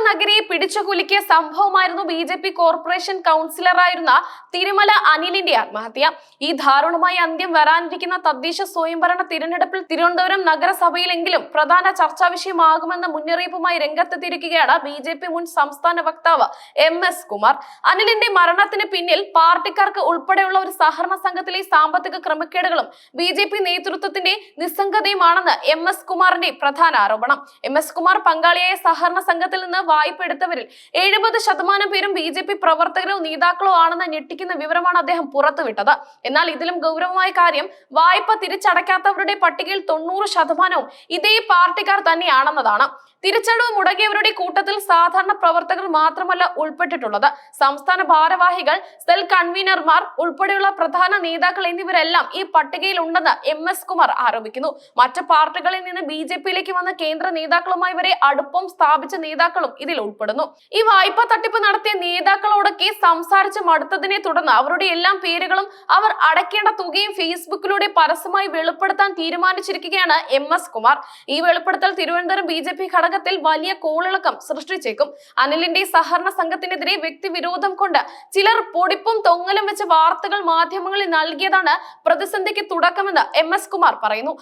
നഗരിയെ പിടിച്ചുകുലുക്കിയ സംഭവമായിരുന്നു B corporation കൗൺസിലറായിരുന്ന Thirumala അനിലിന്റെ ആത്മഹത്യ. ഈ ദാരുണമായ അന്ത്യം വരാനിരിക്കുന്ന തദ്ദേശ സ്വയംഭരണ തിരഞ്ഞെടുപ്പിൽ തിരുവനന്തപുരം നഗരസഭയിലെങ്കിലും പ്രധാന ചർച്ചാ വിഷയമാകുമെന്ന മുന്നറിയിപ്പുമായി രംഗത്തെത്തിയിരിക്കുകയാണ് ബി മുൻ സംസ്ഥാന വക്താവ് MS കുമാർ. അനിലിന്റെ മരണത്തിന് പിന്നിൽ പാർട്ടിക്കാർക്ക് ഉൾപ്പെടെയുള്ള ഒരു സഹകരണ സംഘത്തിലെ സാമ്പത്തിക ക്രമക്കേടുകളും ബി നേതൃത്വത്തിന്റെ നിസ്സംഗതയുമാണെന്ന് MS കുമാറിന്റെ പ്രധാന ആരോപണം. MS കുമാർ പങ്കാളിയായ സഹകരണ സംഘത്തിൽ നിന്ന് വായ്പ എടുത്തവരിൽ 70% പേരും ബി പ്രവർത്തകരോ നേതാക്കളോ ആണെന്ന് ഞെട്ടിക്കുന്ന വിവരമാണ് അദ്ദേഹം പുറത്തുവിട്ടത്. എന്നാൽ ഇതിലും ഗൗരവമായ കാര്യം, വായ്പ തിരിച്ചടയ്ക്കാത്തവരുടെ പട്ടികയിൽ 90% ഇതേ പാർട്ടിക്കാർ തന്നെയാണെന്നതാണ്. തിരിച്ചടവ് മുടങ്ങിയവരുടെ കൂട്ടത്തിൽ സാധാരണ പ്രവർത്തകർ മാത്രമല്ല ഉൾപ്പെട്ടിട്ടുള്ളത്. സംസ്ഥാന ഭാരവാഹികൾ, സെൽ കൺവീനർമാർ ഉൾപ്പെടെയുള്ള പ്രധാന നേതാക്കൾ എന്നിവരെല്ലാം ഈ പട്ടികയിൽ ഉണ്ടെന്ന് MS കുമാർ ആരോപിക്കുന്നു. മറ്റ് പാർട്ടികളിൽ നിന്ന് ബി വന്ന കേന്ദ്ര നേതാക്കളുമായി വരെ അടുപ്പം സ്ഥാപിച്ച നേതാക്കളും ഇതിൽ ഉൾപ്പെടുന്നു. ഈ വായ്പാ തട്ടിപ്പ് നടത്തിയ നേതാക്കളോടൊക്കെ സംസാരിച്ച് മടുത്തതിനെ തുടർന്ന് അവരുടെ എല്ലാം പേരുകളും അവർ അടയ്ക്കേണ്ട തുകയും ഫേസ്ബുക്കിലൂടെ പരസ്യമായി വെളിപ്പെടുത്താൻ തീരുമാനിച്ചിരിക്കുകയാണ് MS കുമാർ. ഈ വെളിപ്പെടുത്തൽ തിരുവനന്തപുരം ബി ഘടകത്തിൽ വലിയ കോളിളക്കം സൃഷ്ടിച്ചേക്കും. അനിലിന്റെ സഹകരണ സംഘത്തിനെതിരെ വ്യക്തിവിരോധം കൊണ്ട് ചിലർ പൊടിപ്പും തൊങ്ങലും വെച്ച് വാർത്തകൾ മാധ്യമങ്ങളിൽ നൽകിയതാണ് പ്രതിസന്ധിക്ക് തുടക്കമെന്ന് MS കുമാർ പറയുന്നു.